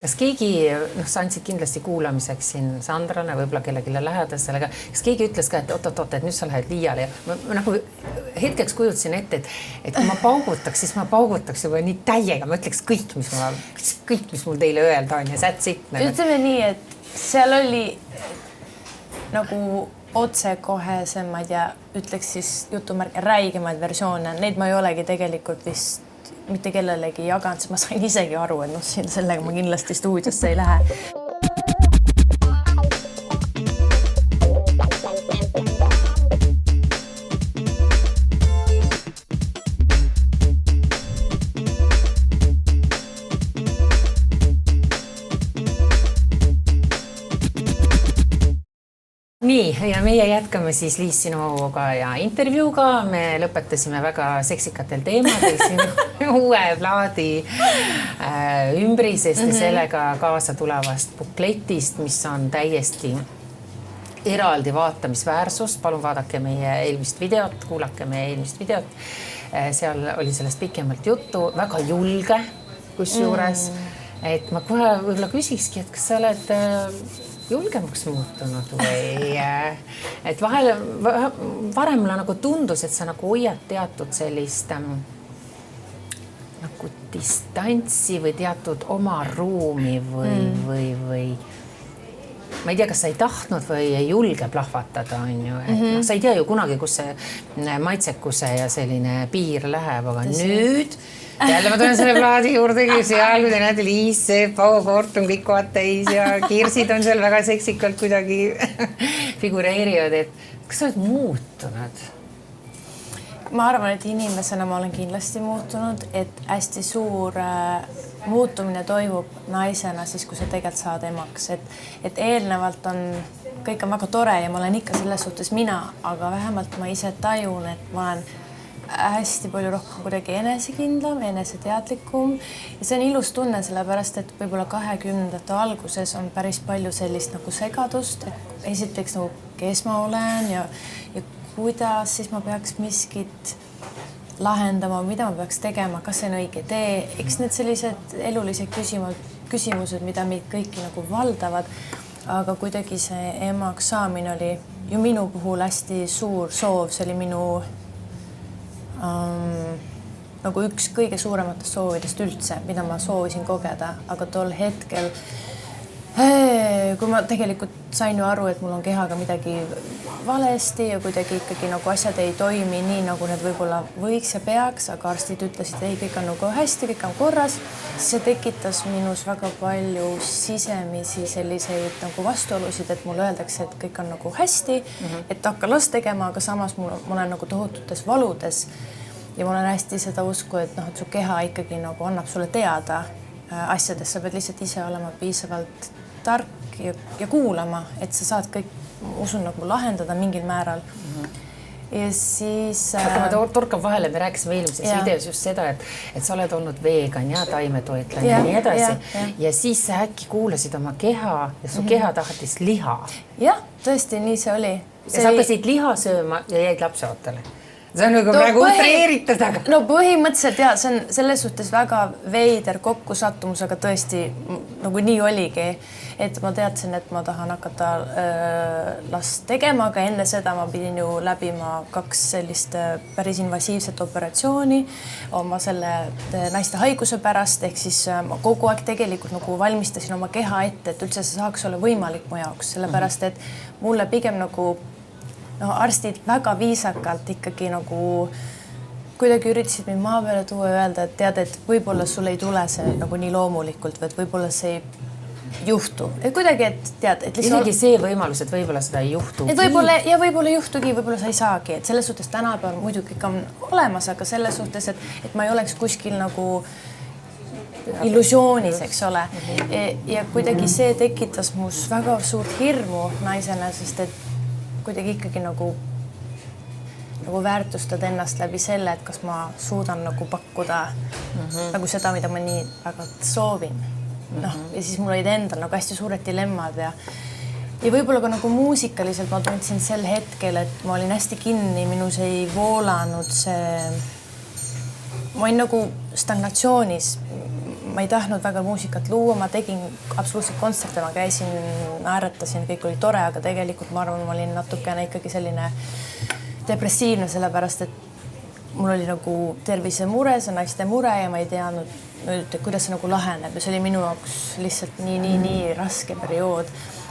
Kas keegi, sa andsid kindlasti kuulamiseks siin Sandrane, võib-olla kellegile lähedasele, kas keegi ütles ka, et oot, et nüüd sa lähed liiale ja ma nagu hetkeks kujutasin ette, et kui ma paugutaks, siis ma paugutaks juba nii täiega, ma ütleks kõik, mis mul teile öelda on ja that's it. Ütleme nii, et seal oli nagu otsekohesemaid ja ütleks siis jutumärk räigemaid versioone, neid ma ei olegi tegelikult vist mitte kellelegi jaganud, siis ma sain isegi aru, et sellega ma kindlasti stuudiosse ei lähe. Nii, ja meie jätkame siis Liis sinuga ja intervjuuga. Me lõpetasime väga seksikatel teemadel siin uue plaadi ümbrisest ja sellega kaasa tulevast bukletist, mis on täiesti eraldi vaatamisväärsus. Palun vaadake meie eelmist videot, kuulake meie eelmist videot. Seal oli sellest pikemalt juttu, väga julge kusjuures. Et ma kohe võib-olla küsikski, et kas sa oled julgemaks muutunud või et varem mulle nagu tundus, et sa nagu hoiad teatud sellist nagu distantsi või teatud oma ruumi või ma ei tea, kas sa ei tahtnud või ei julge plahvatada, on ju, et sa ei tea ju kunagi, kus see maitsekuse ja selline piir läheb, aga nüüd jälle ma tulen selle plaadi juurde, seal, kui te näete Liis, Paukoort on kõik kohad täis ja Kirsid on seal väga seksikalt kuidagi figureerivad, et kas sa oled muutunud? Ma arvan, et inimesena ma olen kindlasti muutunud, et hästi suur muutumine toimub naisena siis, kui sa tegelikult saad emaks, et eelnevalt kõik on väga tore ja ma olen ikka selles suhtes mina, aga vähemalt ma ise tajun, et ma olen hästi palju rohkem kuidagi enesekindlam, eneseteadlikum ja see on ilus tunne, sellepärast, et võib-olla 20. alguses on päris palju sellist nagu segadust, et esiteks nagu kes ma olen ja kuidas siis ma peaks miskit lahendama, mida ma peaks tegema, kas see on õige tee, eks need sellised elulised küsimused, mida meid kõiki nagu valdavad, aga kuidagi see emaks saamine oli ju minu puhul hästi suur soov, see oli minu nagu üks kõige suurematest soovidest üldse, mida ma soovisin kogeda, aga tol hetkel, kui ma tegelikult sain ju aru, et mul on kehaga midagi valesti ja kuidagi ikkagi nagu asjad ei toimi nii, nagu need võib-olla võiks ja peaks, aga arstid ütlesid, ei, kõik on nagu hästi, kõik on korras, see tekitas minus väga palju sisemisi selliseid nagu vastuolusid, et mulle öeldakse, et kõik on nagu hästi, et hakka las tegema, aga samas ma olen nagu tohututes valudes ja ma olen hästi seda usku, et su keha ikkagi nagu annab sulle teada asjadest, sa pead lihtsalt ise olema piisavalt tark ja kuulama, et sa saad kõik, usun, nagu lahendada mingil määral. Ja siis aga ma torkan vahele, me rääkisime eelmises videos just seda, et sa oled olnud vegan ja taimetoitlane ja nii edasi ja siis sa äkki kuulasid oma keha ja su keha tahtis liha. Jah, tõesti, nii see oli. Ja sa hakkasid liha sööma ja jäid lapseootele. See on nagu praegu utreeritud, aga no põhimõtteliselt jah, see on selles suhtes väga veider kokkusattumus, aga tõesti nagu nii oligi, et ma teadsin, et ma tahan hakata last tegema, aga enne seda ma pidin ju läbima 2 sellist päris invasiivset operatsiooni oma selle naiste haiguse pärast, ehk siis ma kogu aeg tegelikult nagu valmistasin oma keha ette, et üldse see saaks olla võimalik mu jaoks, sellepärast et mulle pigem nagu arstid väga viisakalt ikkagi nagu kuidagi üritasid mind maa peale tuua ja öelda, et tead, et võib-olla sul ei tule see nagu nii loomulikult, või et võib-olla see ei juhtu. Et kuidagi, et tead, et lihtsalt isegi see võimalus, et võib-olla seda ei juhtugi. Et võib-olla juhtugi, võib-olla sa ei saagi, et selles suhtes tänapäeval muidugi ikka on olemas, aga selles suhtes, et ma ei oleks kuskil nagu illusioonis, eks ole. Ja kuidagi see tekitas mus väga suurt hirmu naisena, sest et kuidagi ikkagi nagu väärtustad ennast läbi selle, et kas ma suudan nagu pakkuda nagu seda, mida ma nii väga soovin. Ja siis mul olid endal nagu hästi suured dilemmad ja võib-olla ka nagu muusikaliselt ma tundsin sel hetkel, et ma olin hästi kinni, minus ei voolanud see, ma olin nagu stagnatsioonis. ma ei tahtnud väga muusikat luua, ma tegin absoluutselt kontserte, ma käisin, naeratasin, kõik oli tore, aga tegelikult ma arvan, ma olin natukene ikkagi selline depressiivne, sellepärast et mul oli nagu tervisemure, see naiste mure ja ma ei teadnud, kuidas see nagu laheneb ja see oli minu jaoks lihtsalt nii raske periood.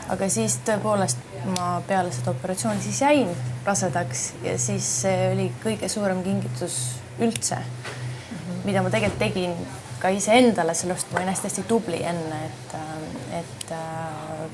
Aga siis tõepoolest ma peale seda operatsiooni siis jäin rasedaks ja siis see oli kõige suurem kingitus üldse, mida ma tegelikult tegin ka iseendale, sellest ma olin hästi tubli enne, et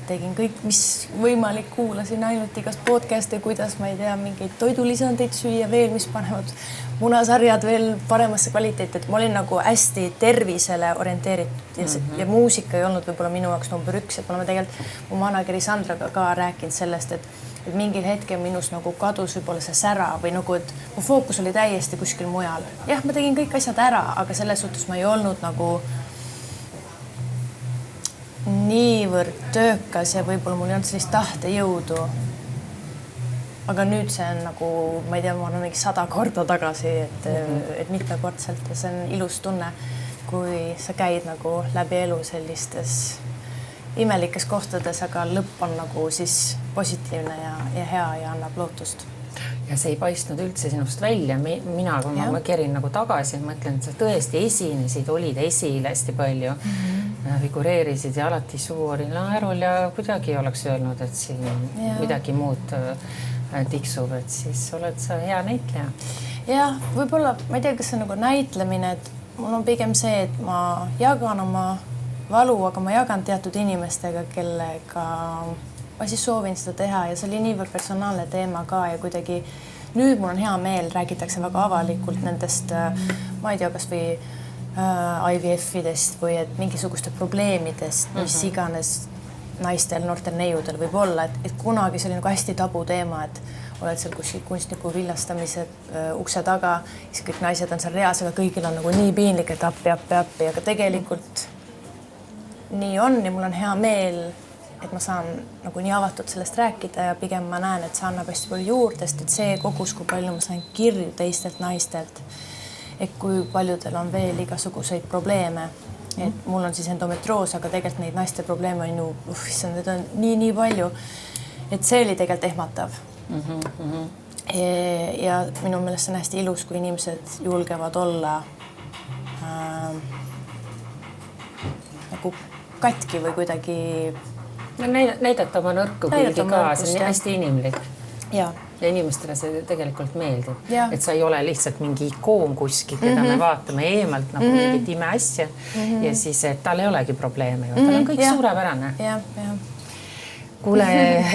tegin kõik, mis võimalik, kuulasin ainult igast podcast'e, kuidas ma ei tea, mingeid toidulisandeid süüa veel, mis panevad munasarjad veel paremasse kvaliteeti, et ma olin nagu hästi tervisele orienteeritud ja muusika ei olnud võib-olla minu jaoks number 1, et me oleme tegelikult mu manageri Sandraga ka rääkinud sellest, et mingil hetkel minus nagu kadus võib-olla see sära või nagu, et mu fookus oli täiesti kuskil mujal. Jah, ma tegin kõik asjad ära, aga selles suhtes ma ei olnud nagu niivõrd töökas ja võib-olla mul ei olnud sellist tahtejõudu. Aga nüüd see on nagu, ma ei tea, ma olen mingi 100 korda tagasi, et mitmekordselt ja see on ilus tunne, kui sa käid nagu läbi elu sellistes imelikes kohtades, aga lõpp on nagu siis positiivne ja hea ja annab lootust. Ja see ei paistnud üldse sinust välja. Mina, kui ma kerin nagu tagasi, mõtlen, et sa tõesti esinesid, olid esil hästi palju, figureerisid ja alati suu oli naerul ja kuidagi oleks öelnud, et siin midagi muud tiksub, et siis oled sa hea näitleja. Jah, võib-olla, ma ei tea, kas see on nagu näitlemine, et mul on pigem see, et ma jagan oma valu, aga ma jagan teatud inimestega, kellega ma siis soovin seda teha ja see oli niivõrd personaalne teema ka ja kuidagi nüüd mul on hea meel, räägitakse väga avalikult nendest, ma ei tea, kas või IVF-idest või et mingisugustest probleemidest, mis iganes naistel, noortel neiudel võib olla, et kunagi see oli nagu hästi tabu teema, et oled seal kuskil kunstniku villastamise ukse taga, siis kõik naised on seal reas, aga kõigil on nagu nii piinlik, et appi, aga tegelikult nii on ja mul on hea meel, et ma saan nagu nii avatud sellest rääkida ja pigem ma näen, et see annab hästi palju juurde, sest et see kogus, kui palju ma sain kirju teistelt naistelt, et kui paljudel on veel igasuguseid probleeme. Et mul on siis endometroos, aga tegelikult neid naiste probleeme on ju, need on nii palju, et see oli tegelikult ehmatav. Ja minu meelest see on hästi ilus, kui inimesed julgevad olla nagu katki või kuidagi näidata oma nõrku külgi ka, see on hästi inimlik. Ja inimestele see tegelikult meeldib, et sa ei ole lihtsalt mingi ikoon kuskil, keda me vaatame eemalt nagu mingit imeasja ja siis, et tal ei olegi probleeme, tal on kõik suurepärane. Kuule,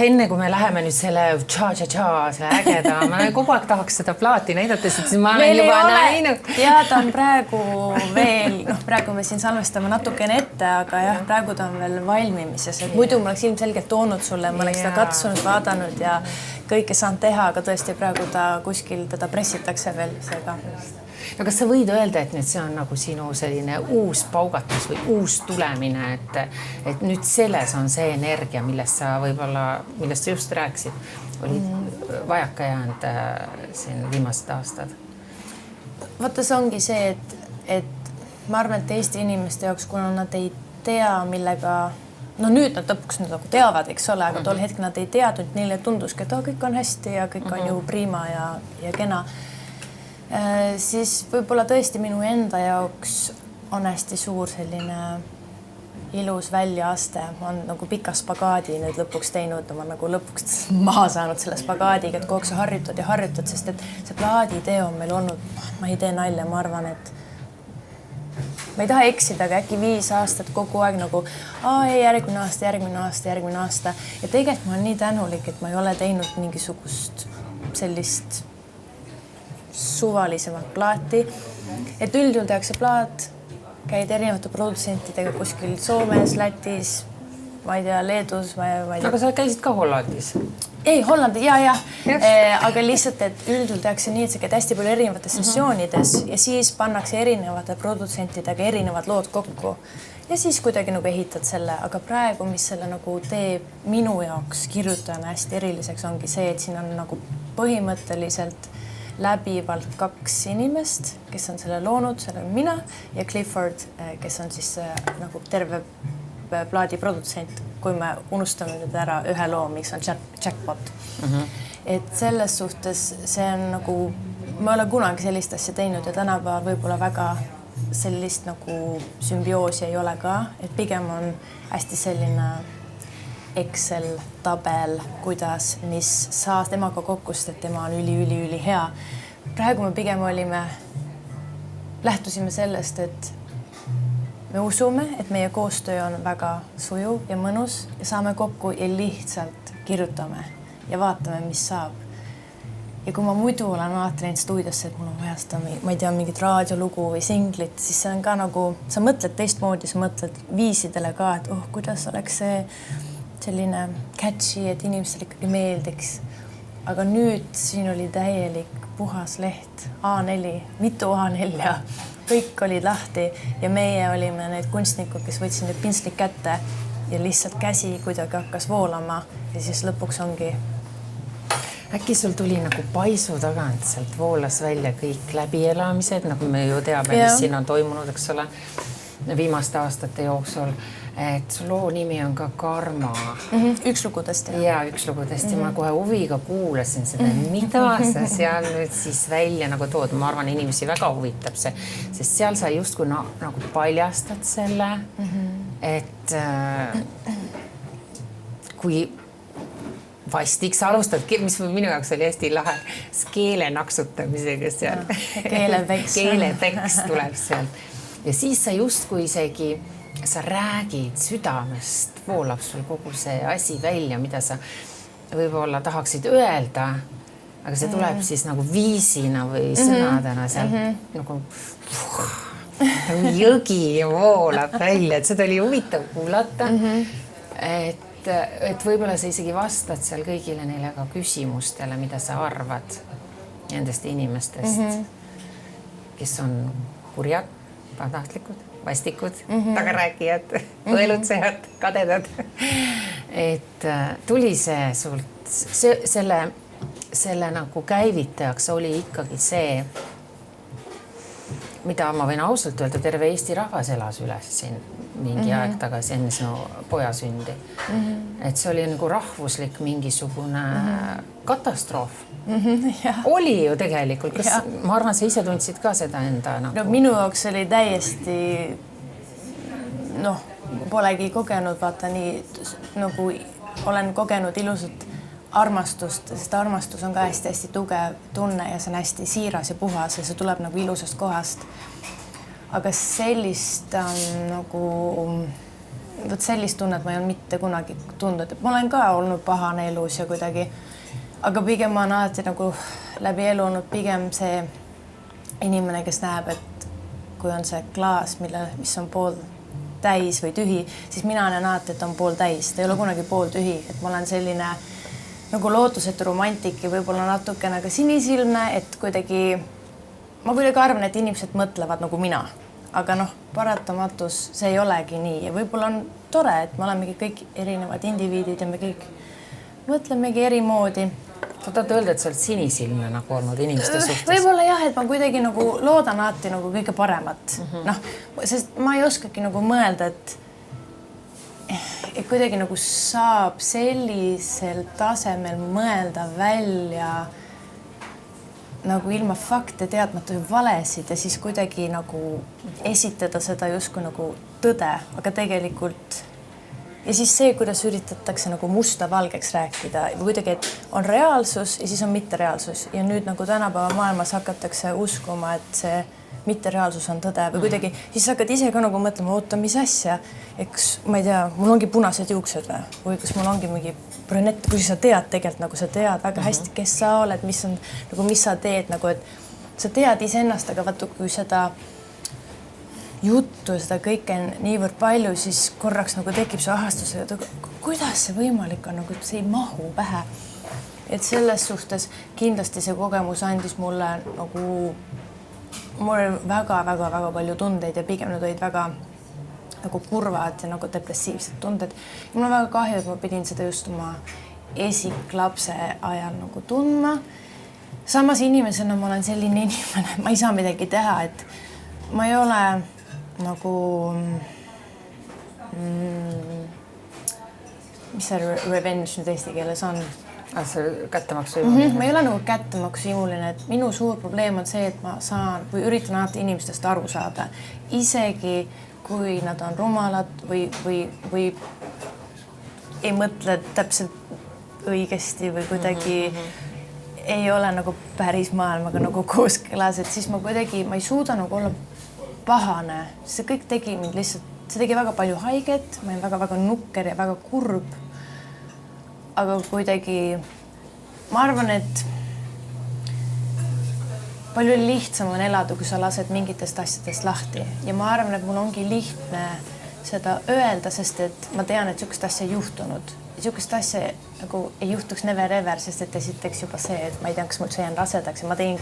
enne kui me läheme nüüd selle selle ägeda, ma kogu aeg tahaks seda plaati näidata, sest ma olen juba näinud. Ja ta on praegu veel, praegu me siin salvestame natukene ette, aga jah, praegu ta on veel valmimises. Muidu ma oleks ilmselgelt toonud sulle, ma oleks ta katsunud, vaadanud ja kõike saanud teha, aga tõesti praegu ta kuskil teda pressitakse veel seega. Ja kas sa võid öelda, et nüüd see on nagu sinu selline uus paugatus või uus tulemine, et nüüd selles on see energia, millest sa just rääksid, olid vajaka jäänud siin viimased aastad? Vaata, see ongi see, et ma arvan, et Eesti inimeste jaoks, kuna nad ei tea, millega, nüüd nad lõpuks nagu teavad, eks ole, aga tol hetkel nad ei teadnud, neile tunduski, et kõik on hästi ja kõik on ju prima ja kena. Siis võib-olla tõesti minu enda jaoks on hästi suur selline ilus väljaaste. Ma olen nagu pika spagaadi nüüd lõpuks teinud, ma nagu lõpuks maha saanud selle spagaadiga, et kogu sa harjutad, sest et see plaaditee on meil olnud, ma ei tee nalja, ma arvan, et ma ei taha eksida, aga äkki 5 aastat kogu aeg nagu järgmine aasta ja tegelikult ma olen nii tänulik, et ma ei ole teinud mingisugust sellist suvalisemat plaati, et üldjuhul tehakse plaat, käid erinevate produtsentidega kuskil Soomes, Lätis, ma ei tea, Leedus, ma ei tea. Aga sa käisid ka Hollandis? Ei, Hollandi, aga lihtsalt, et üldjuhul tehakse nii, et sa käid hästi palju erinevates sessioonides ja siis pannakse erinevate produtsentidega erinevad lood kokku ja siis kuidagi nagu ehitad selle, aga praegu, mis selle nagu teeb minu jaoks kirjutajana hästi eriliseks, ongi see, et siin on nagu põhimõtteliselt läbivalt 2 inimest, kes on selle loonud, selle on mina ja Clifford, kes on siis nagu terve plaadi produtsent, kui me unustame nüüd ära ühe loo, mis on Jackpot. Et selles suhtes see on nagu, ma olen kunagi sellist asja teinud ja tänapäeval võib-olla väga sellist nagu sümbioosi ei ole ka, et pigem on hästi selline Excel tabel, kuidas, mis saas temaga kokku, sest et tema on üli hea. Praegu me pigem lähtusime sellest, et me usume, et meie koostöö on väga sujuv ja mõnus ja saame kokku ja lihtsalt kirjutame ja vaatame, mis saab. Ja kui ma muidu olen alati läinud stuudiosse, et mul on vaja seda, ma ei tea, mingit raadiolugu või singlit, siis see on ka nagu, sa mõtled teistmoodi, sa mõtled viisidele ka, et kuidas oleks see selline catchy, et inimestele ikkagi meeldiks. Aga nüüd siin oli täielik puhas leht, A4, mitu A4 ja kõik olid lahti ja meie olime need kunstnikud, kes võtsin need pinslik kätte ja lihtsalt käsi kuidagi hakkas voolama ja siis lõpuks ongi. Äkki sul tuli nagu paisu tagant, sealt voolas välja kõik läbielamised, nagu me ju teame, mis siin on toimunud, eks ole, viimaste aastate jooksul, et su loo nimi on ka Karma. Üks lugudest. Ja üks lugudest ja ma kohe huviga kuulasin seda, mida sa seal nüüd siis välja nagu tood. Ma arvan, inimesi väga huvitab see, sest seal sa justkui nagu paljastad selle, et kui vastik sa alustad, mis minu jaoks oli hästi lahe, keele naksutamisega seal. Keelepeks tuleb sealt. Ja siis sa justkui isegi, sa räägid südamest, voolab sul kogu see asi välja, mida sa võib-olla tahaksid öelda, aga see tuleb siis nagu viisina või sõnadena seal nagu jõgi voolab välja, et seda oli huvitav kuulata, et võib-olla sa isegi vastad seal kõigile neile ka küsimustele, mida sa arvad nendest inimestest, kes on kurjad, pahatahtlikud, vastikud, tagarääkijad, õelutsejad, kadedad. Et tuli see sult, selle nagu käivitajaks oli ikkagi see, mida ma võin ausalt öelda, terve Eesti rahvas elas üles siin mingi aeg tagasi enne sinu poja sündi. Et see oli nagu rahvuslik mingisugune katastroof. Oli ju tegelikult, kas ma arvan, sa ise tundsid ka seda enda nagu... No minu jaoks oli täiesti, polegi kogenud, vaata nii, nagu olen kogenud ilusat armastust, sest armastus on ka hästi tugev tunne ja see on hästi siiras ja puhas ja see tuleb nagu ilusast kohast. Aga sellist nagu, sellist tunnet ma ei ole mitte kunagi tundnud, et ma olen ka olnud pahane elus ja kuidagi, aga pigem ma olen alati nagu läbi elu olnud pigem see inimene, kes näeb, et kui on see klaas, mis on pool täis või tühi, siis mina näen alati, et on pool täis, ta ei ole kunagi pool tühi, et ma olen selline nagu lootusetu romantik ja võib-olla natukene ka sinisilmne, et ma kuidagi arvan, et inimesed mõtlevad nagu mina, aga paratamatus see ei olegi nii ja võib-olla on tore, et me olemegi kõik erinevad indiviidid ja me kõik mõtlemegi eri moodi. Sa tahad öelda, et sa oled sinisilmne nagu olnud inimeste suhtes? Võib-olla jah, et ma kuidagi nagu loodan alati nagu kõige paremat. Sest ma ei oskagi nagu mõelda, et kuidagi nagu saab sellisel tasemel mõelda välja nagu ilma fakte teadmata valesid ja siis kuidagi nagu esitada seda justkui nagu tõde, aga tegelikult ja siis see, kuidas üritatakse nagu musta valgeks rääkida või kuidagi, et on reaalsus ja siis on mittereaalsus ja nüüd nagu tänapäeva maailmas hakatakse uskuma, et see mittereaalsus on tõde või kuidagi, siis hakkad ise ka nagu mõtlema, oota, mis asja, eks ma ei tea, mul ongi punased juuksed või kas mul ongi mingi brünett, kui sa tead tegelikult nagu sa tead väga hästi, kes sa oled, mis on nagu, mis sa teed nagu, et sa tead iseennast, aga vaata, kui seda juttu, seda kõike on niivõrd palju, siis korraks nagu tekib see ahastus, et kuidas see võimalik on, nagu see ei mahu pähe. Et selles suhtes kindlasti see kogemus andis mulle nagu mul oli väga palju tundeid ja pigem need olid väga nagu kurvad ja nagu depressiivsed tunded. Mul on väga kahju, et ma pidin seda just oma esiklapse ajal nagu tundma. samas inimesena ma olen selline inimene, ma ei saa midagi teha, et ma ei ole nagu mis see revenge nüüd eesti keeles on? See kättemaksuimuline. Ma ei ole nagu kättemaksuimuline, et minu suur probleem on see, et ma saan või üritan alati inimestest aru saada, isegi kui nad on rumalad või ei mõtle täpselt õigesti või kuidagi ei ole nagu päris maailmaga nagu kooskõlas, et siis ma ei suuda nagu olla pahane. See kõik tegi mind lihtsalt, see tegi väga palju haiget, ma olen väga nukker ja väga kurb. Aga kuidagi, ma arvan, et palju lihtsam on elada, kui sa lased mingitest asjadest lahti. Ja ma arvan, et mul ongi lihtne seda öelda, sest et ma tean, et niisugust asja ei juhtunud. Niisugust asja nagu ei juhtuks never ever, sest et esiteks juba see, et ma ei tea, kas mul jään rasedaks ja ma tein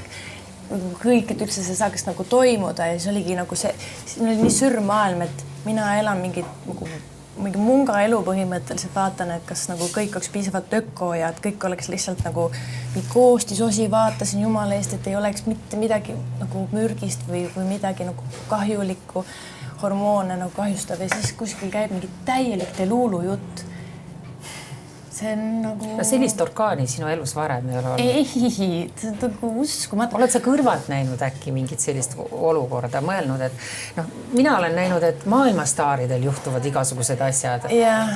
kõik, et üldse see saaks nagu toimuda ja see oligi nagu see oli nii sürmaailm, et mina elan mingi munga elu põhimõtteliselt vaatan, et kas nagu kõik oleks piisavalt öko ja et kõik oleks lihtsalt nagu koostisosi vaatasin jumala eest, et ei oleks mitte midagi nagu mürgist või midagi nagu kahjulikku hormoone nagu kahjustav ja siis kuskil käib mingi täielik deluulu jutt. See on nagu... Sellist orkaani sinu elus varem ei ole olnud? Ei, see on nagu uskumatu. Oled sa kõrvalt näinud äkki mingit sellist olukorda, mõelnud, et mina olen näinud, et maailmastaaridel juhtuvad igasugused asjad.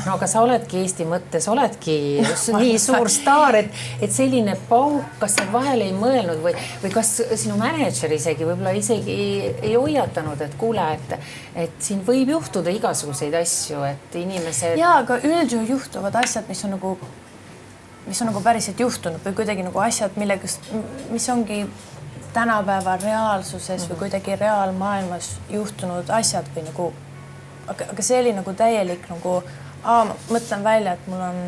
No aga sa oledki Eesti mõttes, oledki nii suur staar, et selline pauk, kas sa vahel ei mõelnud või kas sinu manager võib-olla isegi ei hoiatanud, et kuule, et siin võib juhtuda igasuguseid asju, et inimesed... Jaa, aga üldjuhul juhtuvad asjad, mis on nagu päriselt juhtunud või kuidagi nagu asjad, mis ongi tänapäeva reaalsuses või kuidagi reaalmaailmas juhtunud asjad või nagu, aga see oli nagu täielik nagu, ma mõtlen välja, et mul on,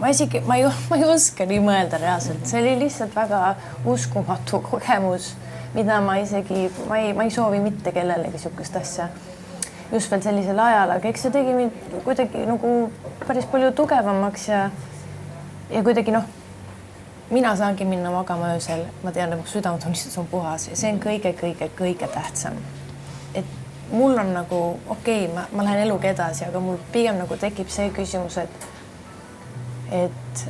ma ei oska nii mõelda reaalselt, see oli lihtsalt väga uskumatu kogemus, mida ma ei soovi mitte kellelegi niisugust asja. Just veel sellisel ajal, aga eks see tegi mind kuidagi nagu päris palju tugevamaks ja kuidagi mina saangi minna magama öösel, ma tean, et mu südametunnistus on puhas ja see on kõige tähtsam. Et mul on nagu, ma lähen eluga edasi, aga mul pigem nagu tekib see küsimus, et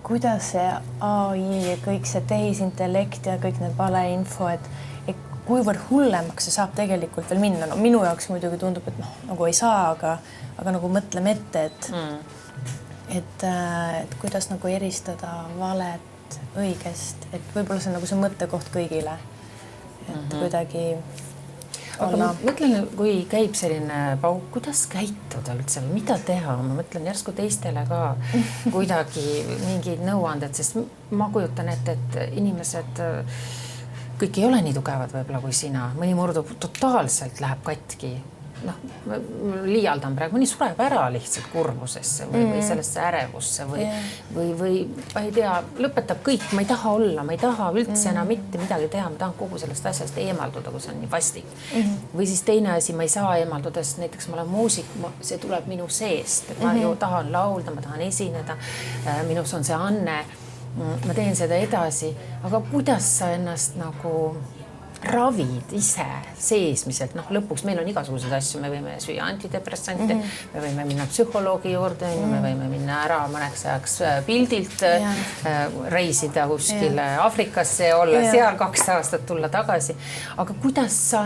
kuidas see AI ja kõik see tehisintellekt ja kõik need valeinfo, et kuivõrd hullemaks see saab tegelikult veel minna. No, minu jaoks muidugi tundub, et nagu ei saa, aga nagu mõtleme ette, et kuidas nagu eristada valet õigest, et võib-olla see on nagu see mõttekoht kõigile, et kuidagi aga ma mõtlen, kui käib selline pauk, kuidas käituda üldse või mida teha, ma mõtlen järsku teistele ka kuidagi mingid nõuanded, sest ma kujutan ette, et inimesed kõik ei ole nii tugevad võib-olla kui sina. Mõni murdub totaalselt, läheb katki. Liialdan praegu, mõni sureb ära lihtsalt kurbusesse või sellesse ärevusse või ma ei tea, lõpetab kõik, ma ei taha olla, ma ei taha üldse enam mitte midagi teha, ma tahan kogu sellest asjast eemalduda, kui see on nii vastik. Või siis teine asi, ma ei saa eemalduda, sest näiteks ma olen muusik, see tuleb minu seest, et ma ju tahan laulda, ma tahan esineda, minus on see anne. Ma teen seda edasi, aga kuidas sa ennast nagu ravid ise seesmiselt, lõpuks meil on igasugused asju, me võime süüa antidepressante, me võime minna psühholoogi juurde, me võime minna ära mõneks ajaks pildilt, reisida kuskile Afrikasse, olla seal 2 aastat, tulla tagasi, aga kuidas sa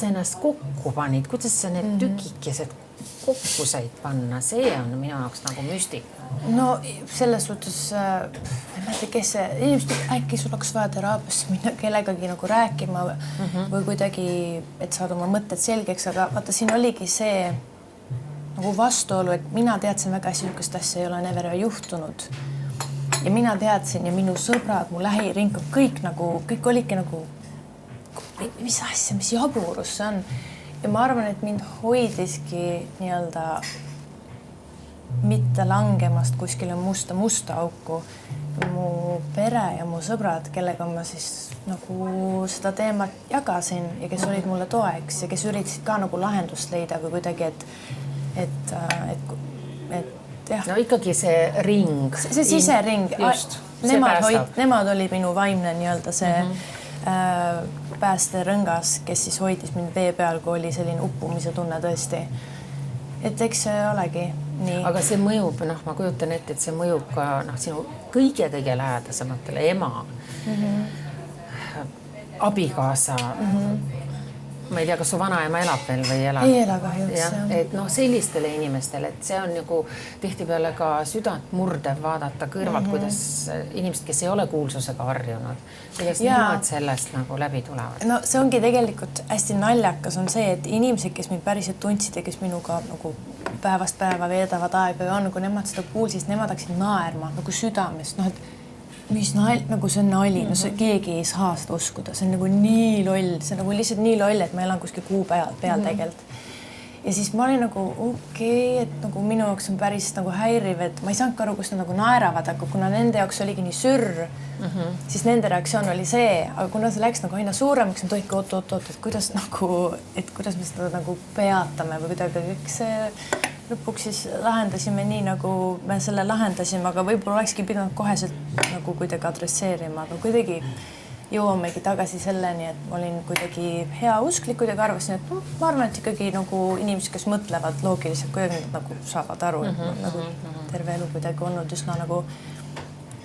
ennast kokku panid, kuidas sa need tükikesed kokku said panna, see on minu jaoks nagu müstika. No selles suhtes, kes see, inimesed äkki sul oleks vaja teraapiasse minna kellegagi nagu rääkima või kuidagi, et saada oma mõtted selgeks, aga vaata, siin oligi see nagu vastuolu, et mina teadsin väga hästi, niisugust asja ei ole never juhtunud. Ja mina teadsin ja minu sõbrad, mu lähiringkond, kõik olidki nagu, mis asja, mis jaburus see on. Ja ma arvan, et mind hoidiski nii-öelda mitte langemast kuskile musta auku. Mu pere ja mu sõbrad, kellega ma siis nagu seda teemat jagasin ja kes olid mulle toeks ja kes üritasid ka nagu lahendust leida või kuidagi, et jah. No ikkagi see ring. See sisering. Just. nemad oli minu vaimne nii-öelda see päästerõngas, kes siis hoidis mind vee peal, kui oli selline uppumise tunne tõesti. Et eks see olegi nii. Aga see mõjub, ma kujutan ette, et see mõjub ka sinu kõige lähedasematele ema, abikaasa, ma ei tea, kas su vanaema elab veel või elab? Ei ela kahjuks. Et sellistele inimestele, et see on nagu tihtipeale ka südant murdev vaadata kõrvalt, kuidas inimesed, kes ei ole kuulsusega harjunud, kuidas nemad sellest nagu läbi tulevad. No see ongi tegelikult hästi naljakas on see, et inimesed, kes mind päriselt tundsid ja kes minuga nagu päevast päeva veedavad aega ja on, kui nemad seda kuulsid, nemad hakkasid naerma nagu südamest, et mis nagu see on nali, see keegi ei saa seda uskuda, see on nagu nii loll, see on nagu lihtsalt nii loll, et ma elan kuskil kuu peal tegelikult. Ja siis ma olin nagu okei, et nagu minu jaoks on päris nagu häiriv, et ma ei saanud aru, kus nad nagu naeravad, aga kuna nende jaoks oligi nii sürr, siis nende reaktsioon oli see, aga kuna see läks nagu aina suuremaks, on tohike oot, et kuidas me seda nagu peatame või kuidagi kõik see lõpuks siis lahendasime nii, nagu me selle lahendasime, aga võib-olla olekski pidanud koheselt nagu kuidagi adresseerima, aga kuidagi jõuamegi tagasi selleni, et ma olin kuidagi hea usklik, kuidagi arvasin, et ma arvan, et ikkagi nagu inimesed, kes mõtlevad loogiliselt, kuidagi nagu saavad aru, et nagu terve elu kuidagi olnud üsna nagu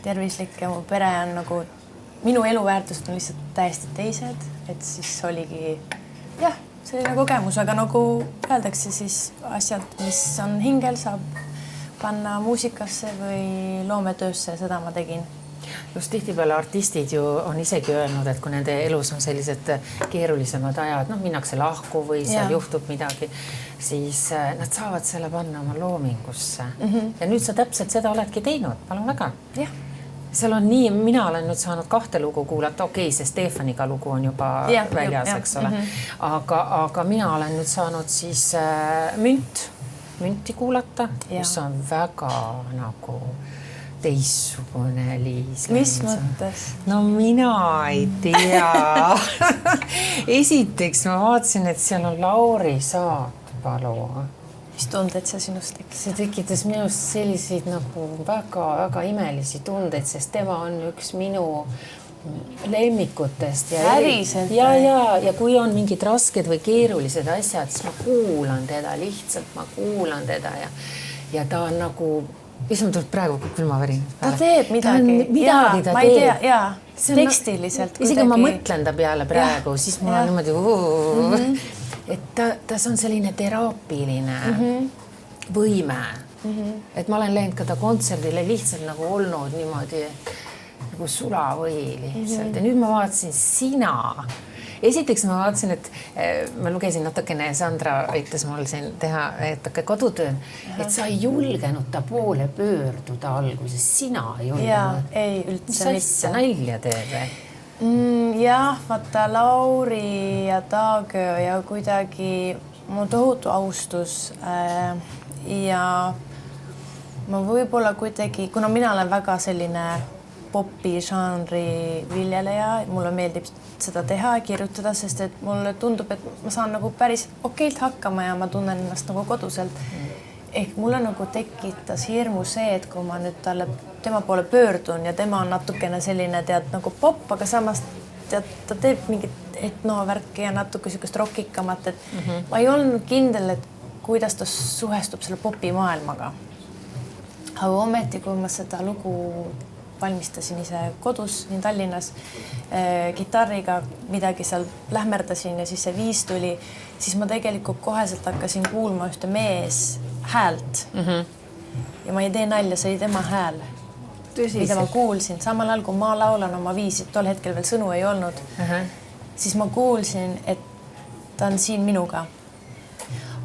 tervislik ja mu pere on nagu, minu eluväärtused on lihtsalt täiesti teised, et siis oligi selline kogemus, aga nagu öeldakse siis asjad, mis on hingel, saab panna muusikasse või loometöösse, seda ma tegin. Just tihtipeale artistid ju on isegi öelnud, et kui nende elus on sellised keerulisemad ajad, minnakse lahku või seal juhtub midagi, siis nad saavad selle panna oma loomingusse. Ja nüüd sa täpselt seda oledki teinud, palun väga. Seal on nii, mina olen nüüd saanud 2 lugu kuulata, see Stefaniga lugu on juba väljas, eks ole. Aga mina olen nüüd saanud siis münti kuulata, mis on väga nagu teissugune Liis. Mis mõttes? No mina ei tea. Esiteks ma vaatasin, et seal on Lauri Saatpalu. Mis tunded see sinust tekkis? See tekitas minust selliseid nagu väga-väga imelisi tundeid, sest tema on üks minu lemmikutest. Päriselt? Ja kui on mingid rasked või keerulised asjad, siis ma kuulan teda, lihtsalt ma kuulan teda ja ta on nagu, mul tuleb praegu külmavärin. Ta teeb midagi. Midagi ta teeb. Tekstiliselt kuidagi. Isegi ma mõtlen ta peale praegu, siis mul on niimoodi et ta on selline teraapiline võime. Et ma olen läinud ka ta kontserdile lihtsalt nagu olnud niimoodi nagu sulavõi lihtsalt. Ja nüüd ma vaatasin sina. Esiteks ma vaatasin, et ma lugesin natukene, Sandra aitas mul siin teha natuke kodutöön, et sa ei julgenud ta poole pöörduda alguses. Sina ei julgenud. Ei üldse mitte. Nalja teeb või? Jah, vaata Lauri ja Taagöö ja kuidagi mu tohutu austus ja ma võib-olla kuidagi, kuna mina olen väga selline popi žanri viljeleja, mulle meeldib seda teha ja kirjutada, sest et mulle tundub, et ma saan nagu päris okeilt hakkama ja ma tunnen ennast nagu koduselt. Ehk mulle nagu tekitas hirmu see, et kui ma nüüd tema poole pöördun ja tema on natukene selline nagu pop, aga samas ta teeb mingit etnovärki ja natuke sükest rockikamat, et ma ei olnud kindel, et kuidas ta suhestub selle popi maailmaga. Aga ometi, kui ma seda lugu valmistasin ise kodus nii Tallinnas kitarriga, midagi seal lähmerdasin ja siis see viis tuli, siis ma tegelikult koheselt hakkasin kuulma ühte mees häält. Ja ma ei tee nalja, see oli tema hääl. Mida ma kuulsin. Samal ajal, kui ma laulan oma viisi, tol hetkel veel sõnu ei olnud, siis ma kuulsin, et ta on siin minuga.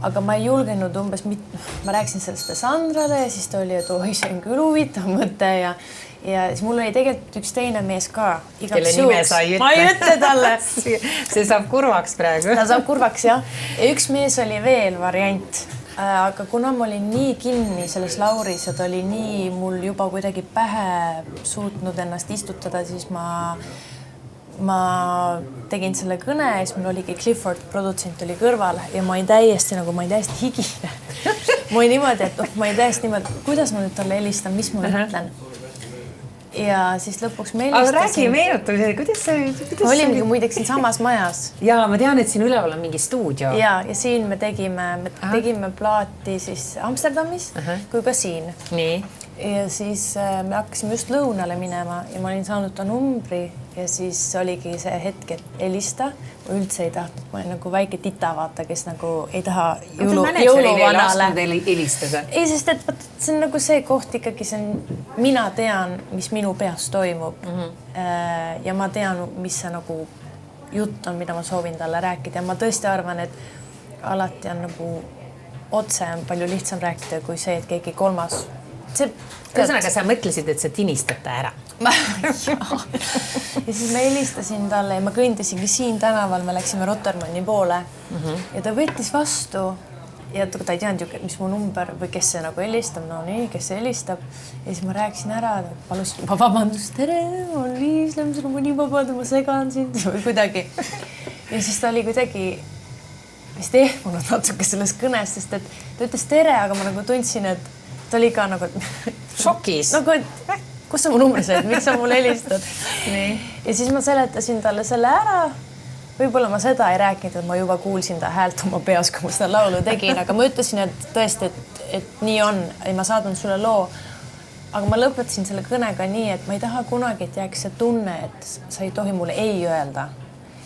Aga ma ei julgenud umbes, ma rääkisin sellest Sandrale ja siis ta oli, et see on küll huvitav mõte ja siis mul oli tegelikult üks teine mees ka. Kelle nime sa ei ütle. Ma ei ütle talle. See saab kurvaks praegu. Ta saab kurvaks, jah. Ja üks mees oli veel variant. Aga kuna ma olin nii kinni selles Lauris ja ta oli nii mul juba kuidagi pähe suutnud ennast istutada, siis ma tegin selle kõne ja siis mul oligi Clifford, produtsent oli kõrval ja ma olin täiesti higine. Ma olin niimoodi, et ma olin täiesti niimoodi, kuidas ma nüüd talle helistan, mis ma ütlen. ja siis lõpuks me aga helistasin. räägi meenutusele, kuidas see... Olimegi muideks siin samas majas. Ja ma tean, et siin üleval on mingi stuudio. Ja siin me tegime plaati siis Amsterdamis kui ka siin. Nii. Ja siis me hakkasime just lõunale minema ja ma olin saanud ta numbri ja siis oligi see hetk, et helista. Ma üldse ei tahtnud, ma olin nagu väike tita, vaata, kes nagu ei taha jõuluvanale. Helistada. Ei, sest et see on nagu see koht ikkagi, see on, mina tean, mis minu peas toimub ja ma tean, mis see nagu jutt on, mida ma soovin talle rääkida ja ma tõesti arvan, et alati on nagu otse on palju lihtsam rääkida kui see, et keegi kolmas Ühesõnaga, sa mõtlesid, et sa tinistad ta ära. Ja siis ma helistasin talle ja ma kõndisingi siin tänaval, me läksime Rotermanni poole ja ta võttis vastu ja ta ei teadnud ju, mis mu number või kes see nagu helistab, no nii, kes see helistab ja siis ma rääkisin ära, palusin juba vabandust, tere, ma olen Liis Lemsalu, ma nii vabandust, ma segan sind või kuidagi ja siis ta oli kuidagi vist ehmunud natuke selles kõnes, sest et ta ütles tere, aga ma nagu tundsin, et ta oli ka nagu šokis. Nagu, et kus sa mu numbri said, miks sa mulle helistad? Nii. Ja siis ma seletasin talle selle ära. Võib-olla ma seda ei rääkinud, et ma juba kuulsin ta häält oma peas, kui ma seda laulu tegin, aga ma ütlesin, et tõesti, et nii on, ma saadan sulle loo. Aga ma lõpetasin selle kõnega nii, et ma ei taha kunagi, et jääks see tunne, et sa ei tohi mulle ei öelda.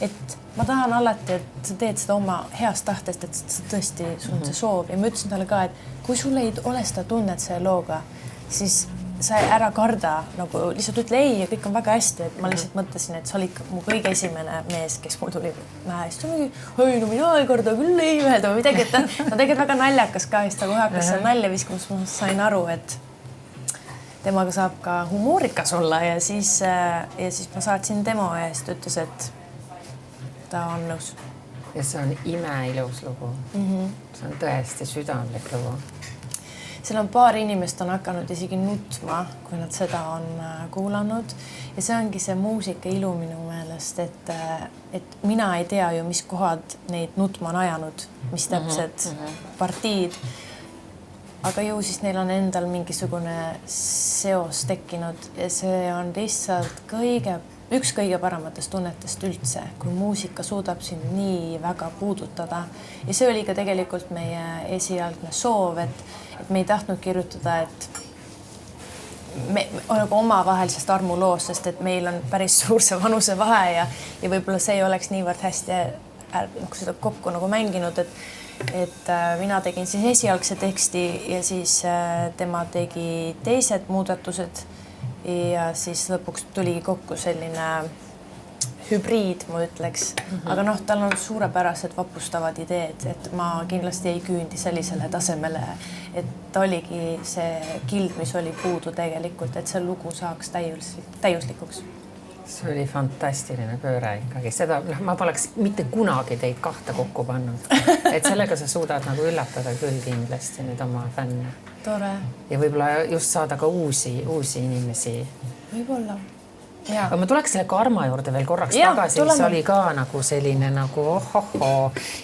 Et ma tahan alati, et sa teed seda oma heast tahtest, et sa tõesti sul on see soov ja ma ütlesin talle ka, et kui sul ei ole seda tunnet selle looga, siis sa ära karda, nagu lihtsalt ütle ei ja kõik on väga hästi, et ma lihtsalt mõtlesin, et sa olid mu kõige esimene mees, kes mul tuli hästi, oi, no mina ei karda küll ei öelda või midagi, et ta tegelikult väga naljakas ka, siis ta kohe hakkas seal nalja viskamas, ma sain aru, et temaga saab ka humoorikas olla ja siis ma saatsin demo ja siis ta ütles, et ta on nõus. Ja see on imeilus lugu. See on tõesti südamlik lugu. Seal on paar inimest on hakanud isegi nutma, kui nad seda on kuulanud. Ja see ongi see muusika ilu minu meelest, et mina ei tea ju, mis kohad neid nutma on ajanud, mis täpsed partiid. Aga ju siis neil on endal mingisugune seos tekkinud ja see on lihtsalt üks kõige parematest tunnetest üldse, kui muusika suudab sind nii väga puudutada. Ja see oli ka tegelikult meie esialgne soov, et me ei tahtnud kirjutada, et me nagu omavahelisest armuloos, sest et meil on päris suur see vanuse vahe ja võib-olla see ei oleks niivõrd hästi seda kokku nagu mänginud, et mina tegin siis esialgse teksti ja siis tema tegi teised muudatused ja siis lõpuks tuli kokku selline hübriid, ma ütleks. Aga noh, tal on suurepärased vapustavad ideed, et ma kindlasti ei küündi sellisele tasemele, et oligi see kild, mis oli puudu tegelikult, et see lugu saaks täiuslikuks. See oli fantastiline pööre ikkagi. Seda, ma poleks mitte kunagi teid kahte kokku pannud. Et sellega sa suudad nagu üllatada küll kindlasti nüüd oma fänne. Tore. Ja võib-olla just saada ka uusi inimesi. Võib-olla. Aga ma tuleks selle Karma juurde veel korraks tagasi, mis oli ka nagu selline nagu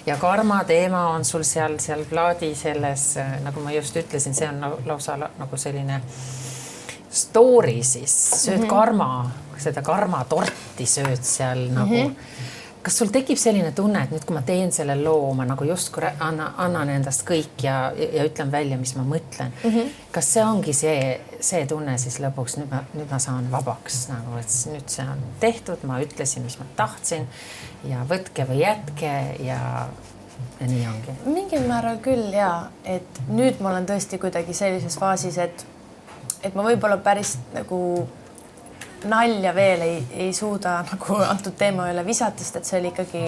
ja Karma teema on sul seal plaadi selles, nagu ma just ütlesin, see on lausa nagu selline story siis, sööd seda Karma torti sööd seal nagu. Kas sul tekib selline tunne, et nüüd kui ma teen selle loo, ma nagu just annan endast kõik ja ütlen välja, mis ma mõtlen. Kas see ongi see tunne siis lõpuks, nüüd ma saan vabaks, nagu, et nüüd see on tehtud, ma ütlesin, mis ma tahtsin ja võtke või jätke ja nii ongi? Mingil määral küll ja, et nüüd ma olen tõesti kuidagi sellises faasis, et ma võib-olla päris nagu nalja veel ei suuda nagu antud teema üle visatist, et see oli ikkagi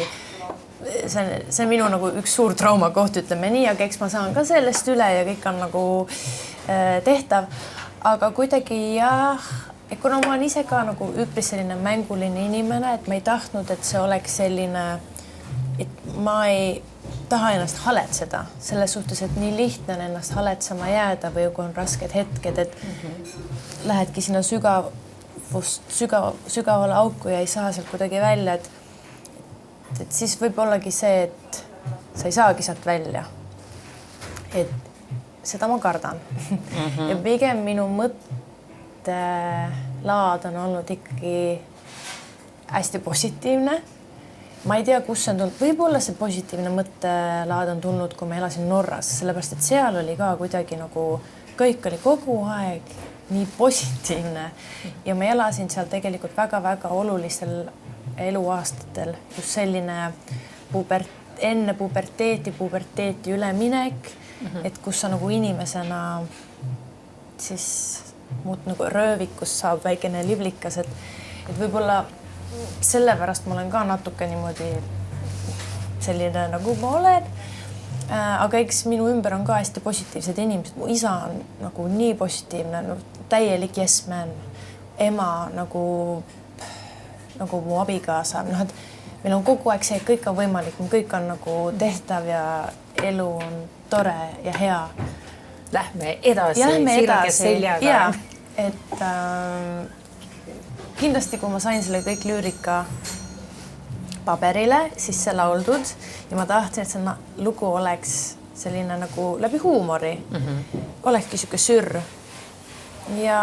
see on minu nagu üks suur traumakoht, ütleme nii, aga eks ma saan ka sellest üle ja kõik on nagu tehtav, aga kuidagi jah, et kuna ma olen ise ka nagu üpris selline mänguline inimene, et ma ei tahtnud, et see oleks selline, et ma ei taha ennast haletseda selles suhtes, et nii lihtne on ennast haletsema jääda või kui on rasked hetked, et lähedki sinna sügavale auku ja ei saa sealt kuidagi välja, et siis võib ollagi see, et sa ei saagi sealt välja. Et seda ma kardan. Ja pigem minu mõtte laad on olnud ikkagi hästi positiivne. Ma ei tea, kus see on tulnud. Võib-olla see positiivne mõttelaad on tulnud, kui ma elasin Norras, sellepärast, et seal oli ka kuidagi nagu kõik oli kogu aeg nii positiivne ja ma elasin seal tegelikult väga-väga olulistel eluaastatel, just selline enne puberteeti üleminek, et kus sa nagu inimesena siis muud nagu röövikust saab väikene liblikas, et võib-olla sellepärast ma olen ka natuke niimoodi selline nagu ma olen. Aga eks minu ümber on ka hästi positiivsed inimesed. Mu isa on nagu nii positiivne, no, täielik yes man, ema nagu mu abikaasa. No, et meil on kogu aeg see, et kõik on võimalik, kõik on nagu tehtav ja elu on tore ja hea. Lähme edasi. Sirges seljaga. Ja, et kindlasti, kui ma sain selle kõik lüürika paberile, siis see lauldud ja ma tahtsin, et see lugu oleks selline nagu läbi huumori. Olekski siuke sürr. Ja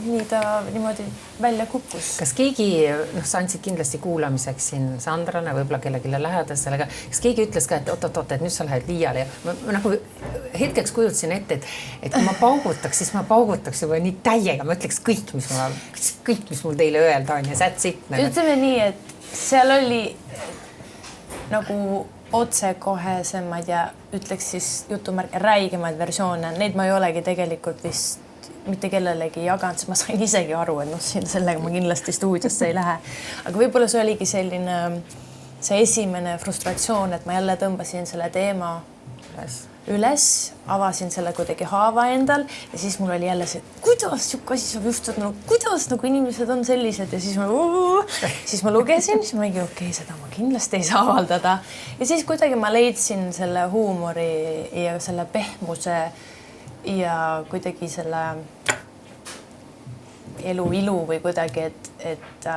nii ta niimoodi välja kukkus. Kas keegi, sa andsid kindlasti kuulamiseks siin Sandrane, võib-olla kellegile lähedasele, kas keegi ütles ka, et oot, et nüüd sa lähed liiale ja ma nagu hetkeks kujutasin ette, et kui ma paugutaks, siis ma paugutaks juba nii täiega, ma ütleks kõik, mis mul teile öelda on ja that's it. Ütleme nii, et seal oli nagu otsekohesemaid ja ütleks siis jutumärk räigemaid versioone. Neid ma ei olegi tegelikult vist mitte kellelegi jaganud, sest ma sain isegi aru, et sellega ma kindlasti stuudiosse ei lähe. Aga võib-olla see oligi selline see esimene frustratsioon, et ma jälle tõmbasin selle teema üles, avasin selle kuidagi haava endal ja siis mul oli jälle see, kuidas siuke asi saab juhtuda, kuidas nagu inimesed on sellised ja siis ma lugesin, siis ma mingi seda ma kindlasti ei saa avaldada. Ja siis kuidagi ma leidsin selle huumori ja selle pehmuse ja kuidagi selle elu ilu või kuidagi, et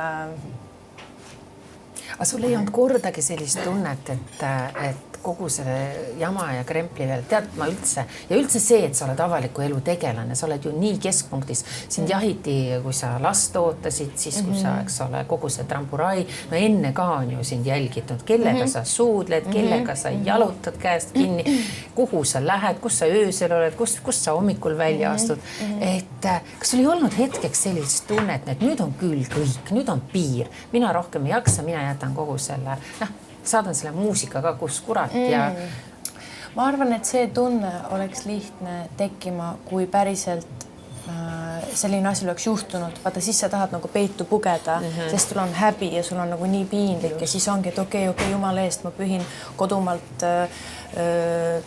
Aga sul ei olnud kordagi sellist tunnet, et kogu selle jama ja krempli veel, tead ma üldse see, et sa oled avaliku elu tegelane, sa oled ju nii keskpunktis, sind jahiti, kui sa last ootasid, siis kui sa, eks ole, kogu see tramburai, no enne ka on ju sind jälgitud, kellega sa suudled, kellega sa jalutad käest kinni, kuhu sa lähed, kus sa öösel oled, kus sa hommikul välja astud, et kas sul ei olnud hetkeks sellist tunnet, et nüüd on küll kõik, nüüd on piir, mina rohkem ei jaksa, mina jätan kogu selle, saadan selle muusika ka, kus kurat ja... Ma arvan, et see tunne oleks lihtne tekkima, kui päriselt selline asi oleks juhtunud. Vaata, siis sa tahad nagu peitu pugeda, sest sul on häbi ja sul on nagu nii piinlik ja siis ongi, et okei, jumala eest, ma pühin kodumaalt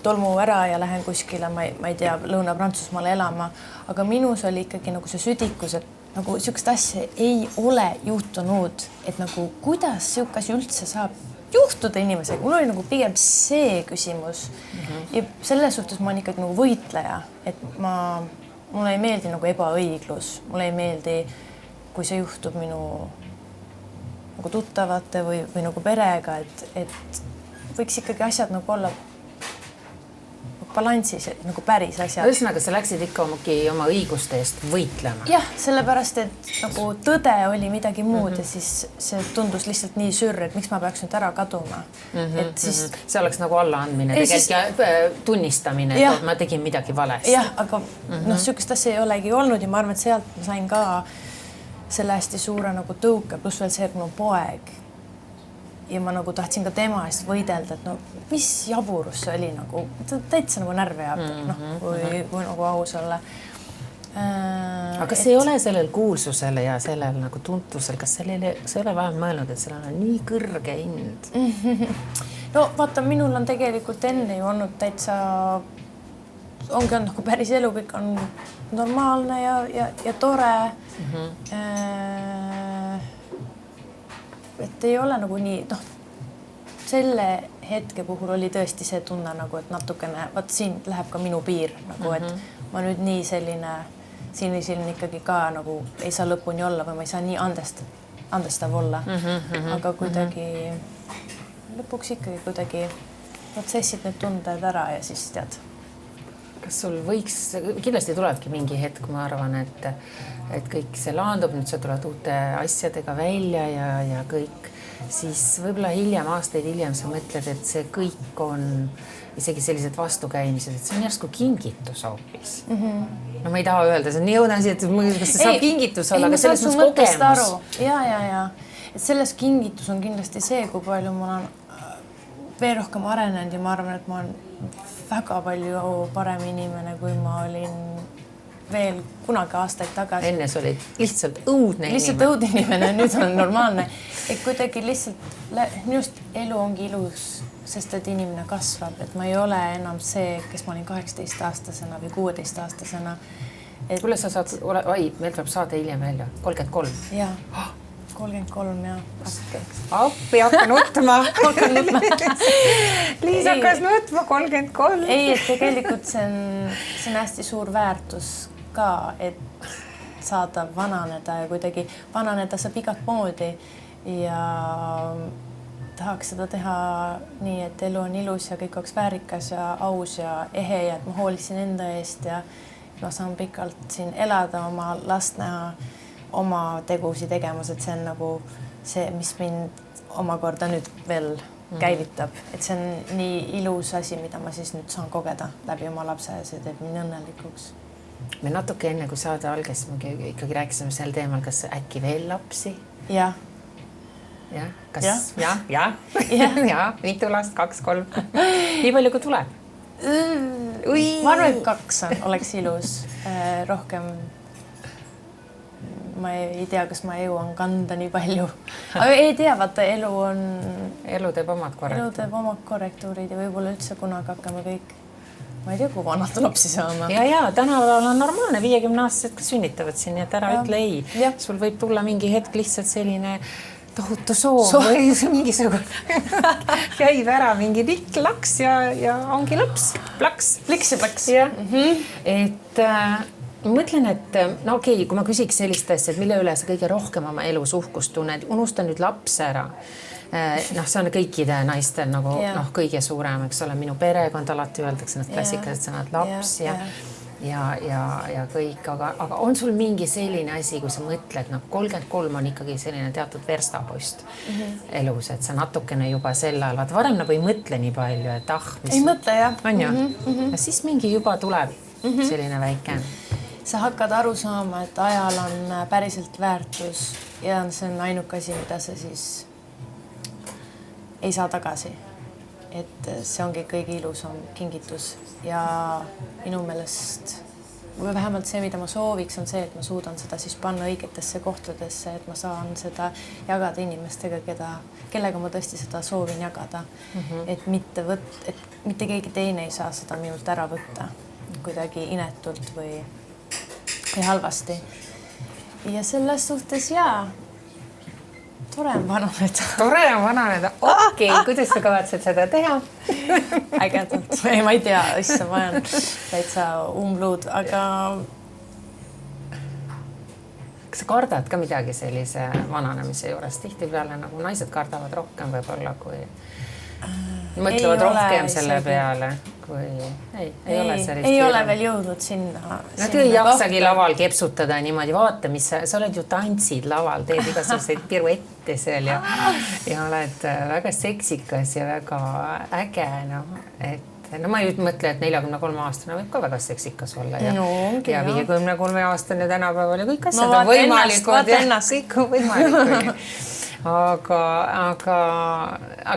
tolmu ära ja lähen kuskile, ma ei tea, Lõuna-Prantsusmaale elama. Aga minus oli ikkagi nagu see südikus, et nagu siukest asja ei ole juhtunud, et nagu kuidas siuke asi üldse saab juhtuda inimesega. Mul oli nagu pigem see küsimus ja selles suhtes ma olen ikkagi nagu võitleja, et mulle ei meeldi nagu ebaõiglus, mulle ei meeldi, kui see juhtub minu nagu tuttavate või nagu perega, et võiks ikkagi asjad nagu olla balansis, nagu päris asjad. Ühesõnaga, sa läksid ikka oma õiguste eest võitlema. Jah, sellepärast, et nagu tõde oli midagi muud ja siis see tundus lihtsalt nii sürr, et miks ma peaks nüüd ära kaduma. Et siis... See oleks nagu allaandmine, tegelikult tunnistamine, et ma tegin midagi valesti. Jah, aga sükest asja ei olegi olnud ja ma arvan, et sealt ma sain ka selle hästi suure nagu tõuke, pluss veel see, et mul on poeg. Ja ma nagu tahtsin ka tema eest võidelda, et mis jaburus see oli nagu, täitsa nagu närve jääb, kui nagu aus olla. Aga see ei ole sellel kuulsusele ja sellel nagu tuntusel, kas see ei ole vähem mõelnud, et sellel on nii kõrge hind? No vaata, minul on tegelikult enne ju olnud täitsa, ongi olnud nagu päris elu, kõik on normaalne ja tore. Et ei ole nagu nii, selle hetke puhul oli tõesti see tunne nagu, et natukene, vaat siin läheb ka minu piir nagu, et ma nüüd nii selline sinisilm ikkagi ka nagu ei saa lõpuni olla või ma ei saa nii andestav olla, aga kuidagi lõpuks ikkagi kuidagi protsessid need tunded ära ja siis tead. sul võiks, kindlasti tulebki mingi hetk, ma arvan, et kõik see laandub, nüüd sa tuled uute asjadega välja ja kõik, siis võib-olla hiljem, aastaid hiljem sa mõtled, et see kõik on isegi sellised vastukäimised, et see on järsku kingitus hoopis. No ma ei taha öelda, see on nii õudne asi, et kas see saab kingitus olla, aga selles mõttes kogemus. Ja. Et selles kingitus on kindlasti see, kui palju ma olen veel rohkem arenenud ja ma arvan, et ma olen väga palju parem inimene, kui ma olin veel kunagi aastaid tagasi. Enne sa olid lihtsalt õudne inimene, nüüd on normaalne. Et kuidagi lihtsalt just elu ongi ilus, sest et inimene kasvab, et ma ei ole enam see, kes ma olin 18-aastasena või 16-aastasena. Kuule, sa saad, meil tuleb saade hiljem välja, 33. Jaa, 33 ja appi hakka nutma. Liis hakkas nutma 33. Ei, et tegelikult see on hästi suur väärtus ka, et saada vananeda ja kuidagi vananeda saab igat moodi ja tahaks seda teha nii, et elu on ilus ja kõik oleks väärikas ja aus ja ehe ja et ma hoolisin enda eest ja ma saan pikalt siin elada, oma last näha, oma tegusi tegemas, et see on nagu see, mis mind omakorda nüüd veel käivitab, et see on nii ilus asi, mida ma siis nüüd saan kogeda läbi oma lapse ja see teeb mind õnnelikuks. Me natuke enne, kui saade algas, me ikkagi rääkisime sel teemal, kas äkki veel lapsi? Jah. Ja, kas? Ja. Mitu last, 2-3. Nii palju, kui tuleb. Ma arvan, et 2 oleks ilus. Rohkem ma ei tea, kas ma jõuan kanda nii palju. Aga ei tea, vaata, elu teeb omad korrektuurid ja võib-olla üldse kunagi hakkame kõik, ma ei tea, kui vanad lapsi saama. Ja, tänapäeval on normaalne, 50-aastased ka sünnitavad siin, et ära ütle ei. Sul võib tulla mingi hetk lihtsalt selline tohutu soov või mingisugune käib ära mingi laks ja ongi lõps, pliks ja plaks. Et mõtlen, et no okei, kui ma küsiks sellist asja, et mille üle sa kõige rohkem oma elus uhkust tunned, unusta nüüd laps ära. Noh, see on kõikide naistel nagu kõige suurem, eks ole, minu perekond alati öeldakse need klassikalised sõnad laps ja kõik, aga on sul mingi selline asi, kui sa mõtled, 33 on ikkagi selline teatud verstapost elus, et sa natukene juba sel ajal, vaata varem nagu ei mõtle nii palju, et ei mõtle, jah. On ju? Ja siis mingi juba tuleb selline väike. Sa hakkad aru saama, et ajal on päriselt väärtus ja see on ainuke asi, mida sa siis ei saa tagasi. Et see ongi kõige ilusam kingitus ja minu meelest või vähemalt see, mida ma sooviks, on see, et ma suudan seda siis panna õigetesse kohtadesse, et ma saan seda jagada inimestega, kellega ma tõesti seda soovin jagada. Et mitte keegi teine ei saa seda minult ära võtta kuidagi inetult või halvasti. Ja selles suhtes tore on vananeda. Okei, kuidas sa kavatsed seda teha? Ägedalt. Ma ei tea, issa ma olen täitsa umbluud, aga... Kas sa kardad ka midagi sellise vananemise juures? Tihtipeale nagu naised kardavad rohkem võib-olla, kui mõtlevad rohkem selle peale, kui ei ole sellist. Ei ole veel jõudnud sinna. No ei jaksagi laval kepsutada niimoodi, vaata, mis sa oled ju tantsid laval, teed igasuguseid piruette seal ja oled väga seksikas ja väga äge, no ma ei mõtle, et 43-aastane võib ka väga seksikas olla ja 53-aastane tänapäeval ja kõik asjad on võimalikud ja kõik on võimalikud. Aga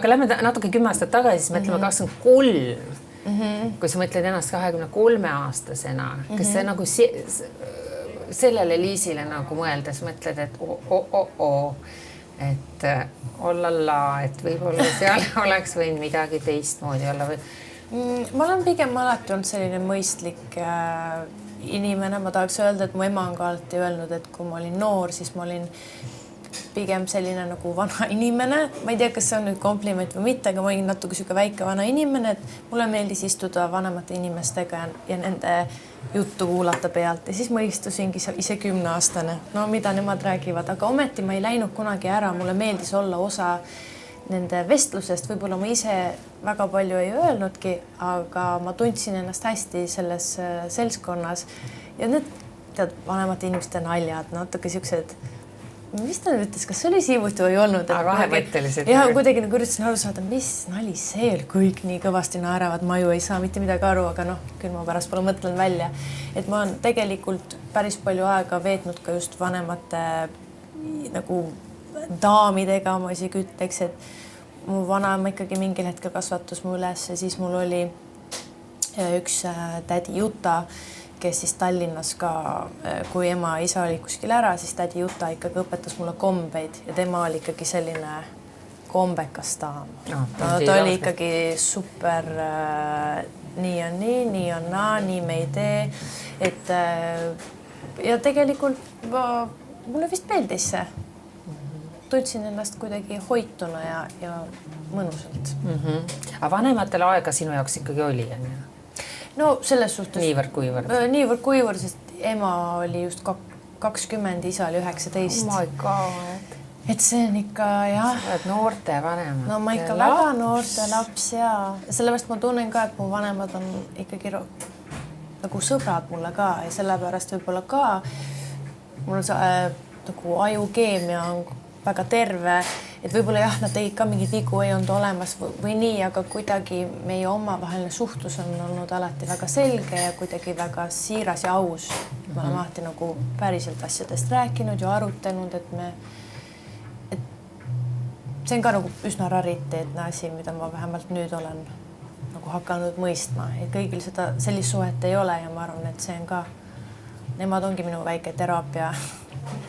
lähme natuke 10 aastat tagasi, siis mõtleme 23. Kui sa mõtled ennast 23-aastasena, kas see nagu sellele liisile nagu mõeldes mõtled, et et ollalla, et võib-olla seal oleks võinud midagi teistmoodi olla või? Ma olen pigem alati olnud selline mõistlik inimene. Ma tahaks öelda, et mu ema on ka alati öelnud, et kui ma olin noor, siis ma olin pigem selline nagu vana inimene. Ma ei tea, kas see on nüüd kompliment või mitte, aga ma olin natuke siuke väike vana inimene, et mulle meeldis istuda vanemate inimestega ja nende juttu kuulata pealt. Ja siis ma istusingi ise 10-aastane. No mida nemad räägivad, aga ometi ma ei läinud kunagi ära. Mulle meeldis olla osa nende vestlusest võib-olla ma ise väga palju ei öelnudki, aga ma tundsin ennast hästi selles seltskonnas ja need tead vanemate inimeste naljad, natuke siuksed, mis ta nüüd ütles, kas see oli siivuti või ei olnud? Vahemõttelised. Ja kuidagi nagu üritasin aru saada, mis nali see oli, kõik nii kõvasti naeravad, ma ju ei saa mitte midagi aru, aga noh, küll ma pärast pole mõtlen välja, et ma olen tegelikult päris palju aega veetnud ka just vanemate nagu daamidega, ma isegi ütleks, et mu vanaema ikkagi mingil hetkel kasvatus mu üles ja siis mul oli üks tädi Juta, kes siis Tallinnas ka, kui ema ja isa oli kuskil ära, siis tädi Juta ikkagi õpetas mulle kombeid ja tema oli ikkagi selline kombekas daam. Ta oli ikkagi super, nii on nii on naa, nii me ei tee. Et, ja tegelikult mulle vist meeldis see. Tundsin ennast kuidagi hoituna ja mõnusalt. Aga vanematel aega sinu jaoks ikkagi oli, on ju? No selles suhtes niivõrd-kuivõrd, sest ema oli just 20, isa oli 19. Oh my God. Et see on ikka, jah. Et noorte vanemad. No ma ikka väga noorte laps ja sellepärast ma tunnen ka, et mu vanemad on ikkagi nagu sõbrad mulle ka ja sellepärast võib-olla ka mul on nagu ajukeemia on väga terve, et võib-olla jah, nad tegid ka mingit vigu, ei olnud olemas või nii, aga kuidagi meie omavaheline suhtlus on olnud alati väga selge ja kuidagi väga siiras ja aus. Me oleme alati nagu päriselt asjadest rääkinud ja arutanud, et see on ka nagu üsna rariteetne asi, mida ma vähemalt nüüd olen nagu hakanud mõistma, et kõigil seda sellist suhet ei ole ja ma arvan, et see on ka, nemad ongi minu väike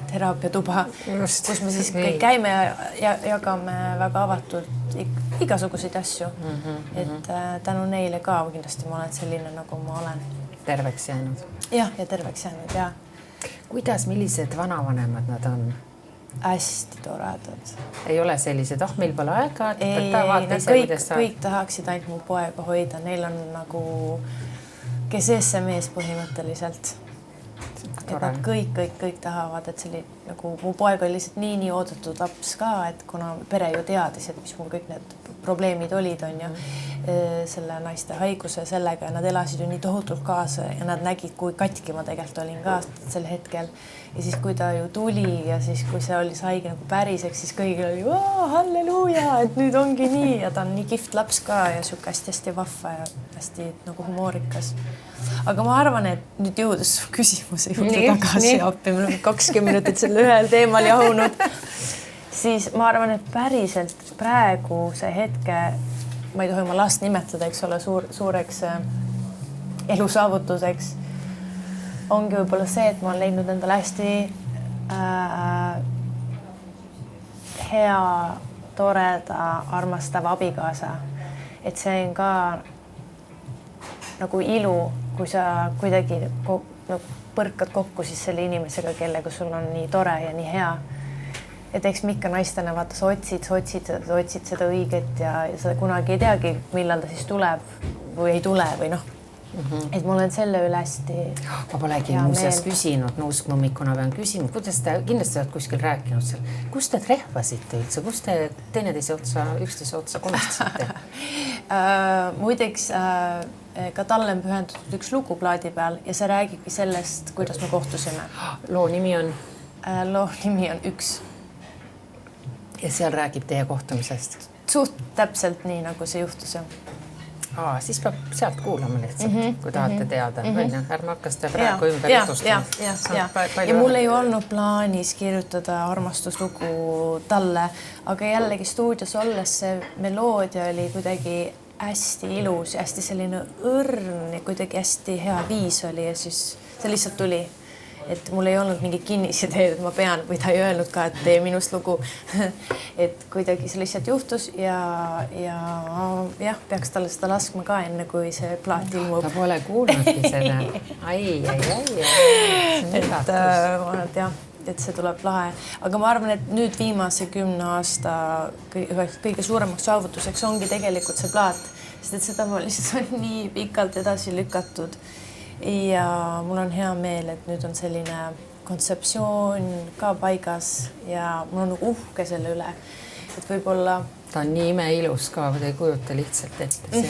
teraapiatuba, kus me siis kõik käime ja jagame väga avatult igasuguseid asju. Et tänu neile ka kindlasti ma olen selline, nagu ma olen. Terveks jäänud. Ja terveks jäänud, ja. Kuidas, millised vanavanemad nad on? Hästi toredad. Ei ole sellised, meil pole aega, kõik tahaksid ainult mu poega hoida. Neil on nagu, kes ees see mees põhimõtteliselt. Et nad kõik tahavad, et see oli nagu mu poeg oli lihtsalt nii oodatud laps ka, et kuna pere ju teadis, et mis mul kõik need probleemid olid, on ju, selle naiste haiguse sellega ja nad elasid ju nii tohutult kaasa ja nad nägid, kui katki ma tegelikult olin ka sel hetkel. Ja siis, kui ta ju tuli ja siis, kui see oli saigi nagu päriseks, siis kõigil oli halleluuja, et nüüd ongi nii ja ta on nii kihvt laps ka ja siuke hästi vahva ja hästi nagu humoorikas. Aga ma arvan, et nüüd jõudes küsimuse juurde tagasi appi, me oleme 20 minutit selle ühel teemal jahunud, siis ma arvan, et päriselt praegu see hetke, ma ei tohi oma last nimetada, eks ole, suureks elusaavutuseks, ongi võib-olla see, et ma olen leidnud endale hästi hea, toreda, armastav abikaasa. Et see on ka nagu ilu, kui sa kuidagi põrkad kokku siis selle inimesega, kellega sul on nii tore ja nii hea. Et eks me ikka naistena vaata, sa otsid seda õiget ja sa kunagi ei teagi, millal ta siis tuleb või ei tule või noh. Et mul on selle üle hästi. Ma polegi muuseas küsinud, nuusknummikuna pean küsinud, kuidas te kindlasti oled kuskil rääkinud seal, kus te trehvasite üldse, kus te üksteise otsa komistasite? Muideks ka talle on pühendatud üks lugu plaadi peal ja see räägibki sellest, kuidas me kohtusime. Loo nimi on? Loo nimi on Üks. Ja seal räägib teie kohtumisest? Suht täpselt nii, nagu see juhtus. Siis peab sealt kuulama lihtsalt, kui tahate teada. Ärme hakkas te praegu ümber jutustama. Ja mul ei olnud plaanis kirjutada armastuslugu talle, aga jällegi stuudios olles see meloodia oli kuidagi hästi ilus ja hästi selline õrn ja kuidagi hästi hea viis oli ja siis see lihtsalt tuli. Et mul ei olnud mingi kinnisideed, et ma pean, või ta ei öelnud ka, et tee minust lugu. Et kuidagi see lihtsalt juhtus ja peaks talle seda laskma ka enne, kui see plaat ilmub. Ta pole kuulnudki seda. Et see tuleb lahe. Aga ma arvan, et nüüd viimase 10 aasta kõige suuremaks saavutuseks ongi tegelikult see plaat, sest et seda ma lihtsalt on nii pikalt edasi lükatud. Ja mul on hea meel, et nüüd on selline kontseptsioon ka paigas ja mul on uhke selle üle, et võib-olla... ta on nii imeilus ka, te ei kujuta lihtsalt ette.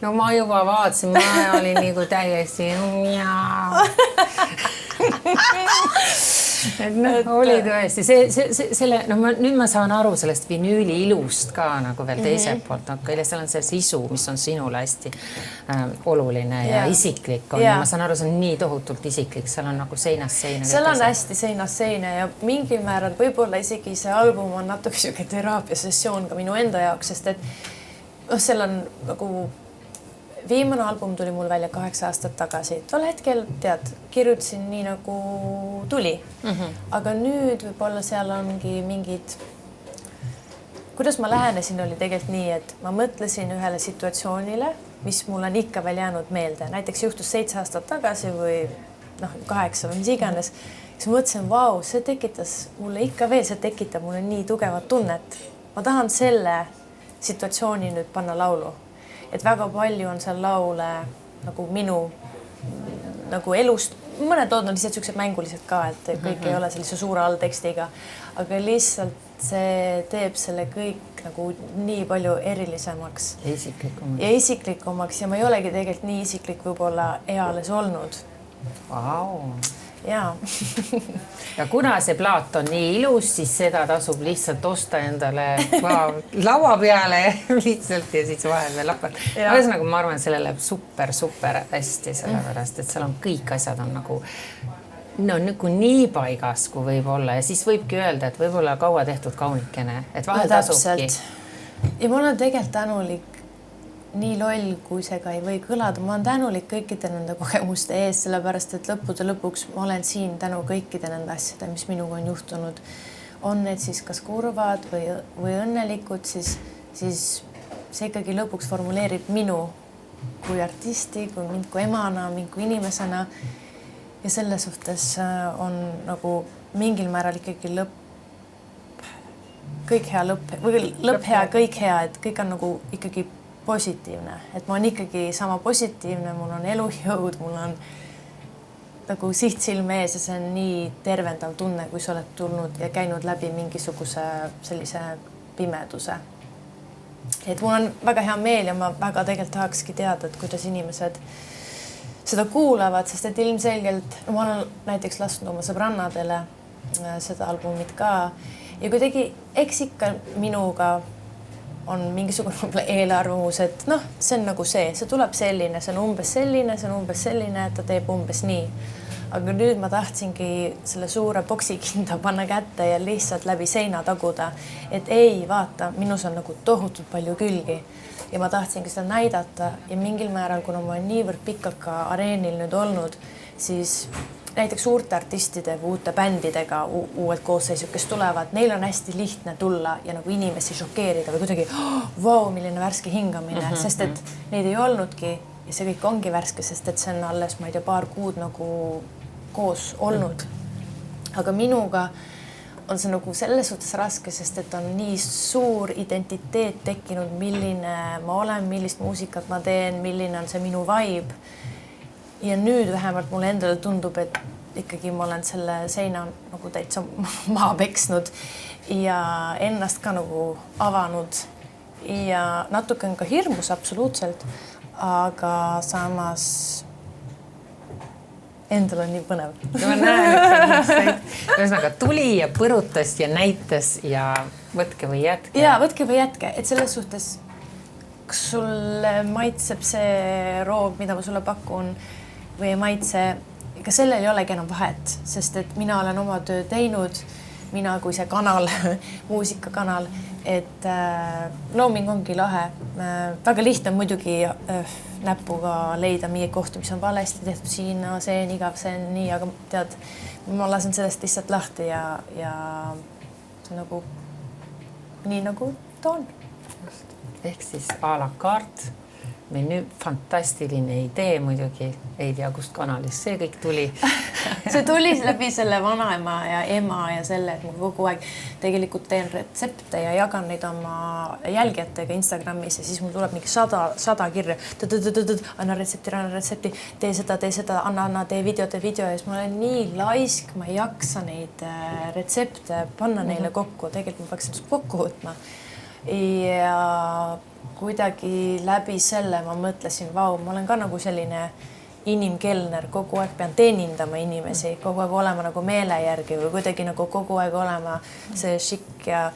No ma juba vaatasin, ma olin nagu täiesti et noh, oli tõesti selle, nüüd ma saan aru sellest vinüüli ilust ka nagu veel teiselt poolt, aga seal on see sisu, mis on sinule hästi oluline ja isiklik on. Ma saan aru, see on nii tohutult isiklik, seal on nagu seinast seina. Seal on hästi seinast seina ja mingil määral võib-olla isegi see album on natuke siuke teraapiasessioon ka minu enda jaoks, sest et seal on nagu viimane album tuli mul välja 8 aastat tagasi. Tol hetkel, kirjutasin nii nagu tuli. Aga nüüd võib-olla seal ongi mingid... Kuidas ma lähenesin, oli tegelikult nii, et ma mõtlesin ühele situatsioonile, mis mul on ikka veel jäänud meelde. Näiteks juhtus 7 aastat tagasi või 8 või mis iganes. Siis ma mõtlesin, vau, see tekitas mulle ikka veel, see tekitab mulle nii tugevat tunnet. Ma tahan selle situatsiooni nüüd panna laulu. Et väga palju on seal laule nagu minu nagu elust. Mõned lood on lihtsalt siuksed mängulised ka, et kõik ei ole sellise suure alltekstiga, aga lihtsalt see teeb selle kõik nagu nii palju erilisemaks ja isiklikumaks ja ma ei olegi tegelikult nii isiklik võib-olla eales olnud. Vau. Ja. Ja kuna see plaat on nii ilus, siis seda tasub lihtsalt osta endale laua peale lihtsalt ja siis vahel veel lapad. Ühesõnaga, ma arvan, et selle läheb super hästi, sellepärast, et seal on kõik asjad on nagu nii paigas, kui võib olla ja siis võibki öelda, et võib-olla kaua tehtud kaunikene, et vahel tasubki. Ja ma olen tegelikult tänulik nii loll, kui see ka ei või kõlada. Ma olen tänulik kõikide nende kogemuste ees, sellepärast, et lõppude lõpuks ma olen siin tänu kõikide nende asjade, mis minuga on juhtunud. On need siis kas kurvad või õnnelikud, siis see ikkagi lõpuks formuleerib minu kui artisti, kui mind kui emana, mind kui inimesena. Ja selle suhtes on nagu mingil määral ikkagi kõik hea lõpp hea, kõik hea, et kõik on nagu ikkagi positiivne, et ma on ikkagi sama positiivne, mul on elujõud, mul on nagu siht silme ees ja see on nii tervendav tunne, kui sa oled tulnud ja käinud läbi mingisuguse sellise pimeduse. Et mul on väga hea meel ja ma väga tegelikult tahakski teada, et kuidas inimesed seda kuulavad, sest et ilmselgelt ma olen näiteks lasknud oma sõbrannadele seda albumit ka ja kuidagi eks ikka minuga on mingisugune eelarvamus, et see on nagu see tuleb selline, see on umbes selline, et ta teeb umbes nii. Aga nüüd ma tahtsingi selle suure boksikinda panna kätte ja lihtsalt läbi seina taguda, et ei, vaata, minus on nagu tohutult palju külgi ja ma tahtsingi seda näidata ja mingil määral, kuna ma olen niivõrd pikalt ka areenil nüüd olnud, siis näiteks suurte artistide või uute bändidega uued koosseisud, kes tulevad, neil on hästi lihtne tulla ja nagu inimesi šokeerida või kuidagi, vau, milline värske hingamine, sest et neid ei olnudki ja see kõik ongi värske, sest et see on alles, ma ei tea, paar kuud nagu koos olnud. Aga minuga on see nagu selles suhtes raske, sest et on nii suur identiteet tekkinud, milline ma olen, millist muusikat ma teen, milline on see minu vibe. Ja nüüd vähemalt mulle endale tundub, et ikkagi ma olen selle seina nagu täitsa maha peksnud ja ennast ka nagu avanud ja natuke on ka hirmus absoluutselt, aga samas endal on nii põnev. Ma näen, ühesõnaga tuli ja põrutas ja näitas ja võtke või jätke. Ja võtke või jätke, et selles suhtes, kas sulle maitseb see roog, mida ma sulle pakun, või ei maitse, ega sellel ei olegi enam vahet, sest et mina olen oma töö teinud, mina kui see kanal, muusikakanal, et looming ongi lahe. Väga lihtne muidugi näpuga leida mingi kohti, mis on valesti tehtud siin, see on igav, see on nii, aga tead, ma lasen sellest lihtsalt lahti ja see nagu nii nagu ta on. Ehk siis à la carte. Menü fantastiline idee muidugi, ei tea, kust kanalist see kõik tuli. See tuli läbi selle vanaema ja ema ja selle, et ma kogu aeg tegelikult teen retsepte ja jagan neid oma jälgijatega Instagramis ja siis mul tuleb mingi 100 kirja. Anna retsepti, tee seda, anna, tee video ja siis ma olen nii laisk, ma ei jaksa neid retsepte panna neile kokku. Tegelikult ma peaks ennast kokku võtma. ja kuidagi läbi selle ma mõtlesin, vau, ma olen ka nagu selline inimkelner, kogu aeg pean teenindama inimesi, kogu aeg olema nagu meele järgi või kuidagi nagu kogu aeg olema see šikk ja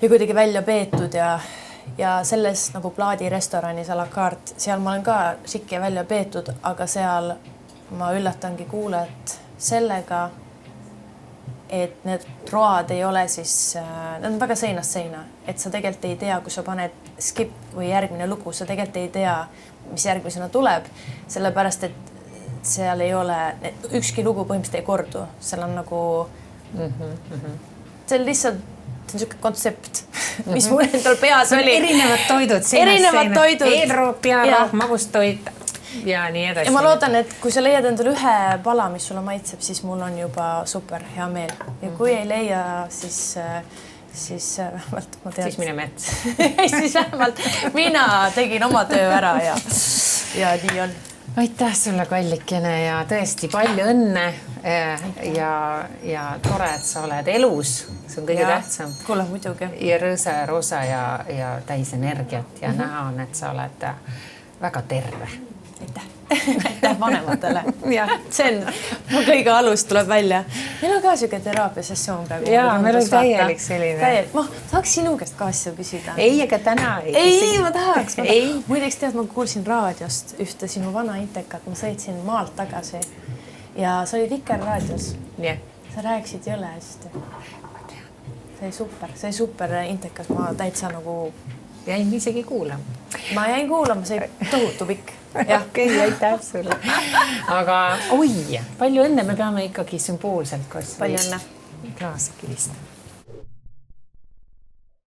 kuidagi välja peetud ja selles nagu plaadirestoranis a la carte, seal ma olen ka šikk ja välja peetud, aga seal ma üllatangi kuulajat sellega, et need road ei ole siis, need on väga seinast seina, et sa tegelikult ei tea, kui sa paned skip või järgmine lugu, sa tegelikult ei tea, mis järgmisena tuleb, sellepärast, et seal ei ole, ükski lugu põhimõtteliselt ei kordu, seal on nagu, see on lihtsalt, see on niisugune kontsept, mis mul endal peas oli. Erinevad toidud, eelroop, pearoop, magustoit ja nii edasi. Ja ma loodan, et kui sa leiad endale ühe pala, mis sulle maitseb, siis mul on juba super hea meel. Ja kui ei leia, siis vähemalt ma tean. Siis mine mets. Siis vähemalt mina tegin oma töö ära ja nii on. Aitäh sulle, kallikene, ja tõesti palju õnne ja tore, et sa oled elus. See on kõige tähtsam. Kuule, muidugi. Ja rõõsa ja rosa ja täis energiat ja näha on, et sa oled väga terve. Aitäh vanematele. See on, mu kõige alus tuleb välja. Meil on ka siuke teraapiasessioon praegu. Jaa, meil on täielik selline. Ma tahaks sinu käest ka asju küsida. Ei, aga täna ei. Ei, ma tahaks. Muideks tead, ma kuulsin raadiost ühte sinu vana intekat. Ma sõitsin maalt tagasi ja sa olid Vikerraadios. Sa rääkisid jõle hästi. See oli super intekas. Ma täitsa nagu... Jäin isegi kuulama. Ma jäin kuulama, see tohutu pikk. Okei, aitäh sulle. Aga palju õnne, me peame ikkagi sümboolselt koos. Palju õnne. Klaas kilist.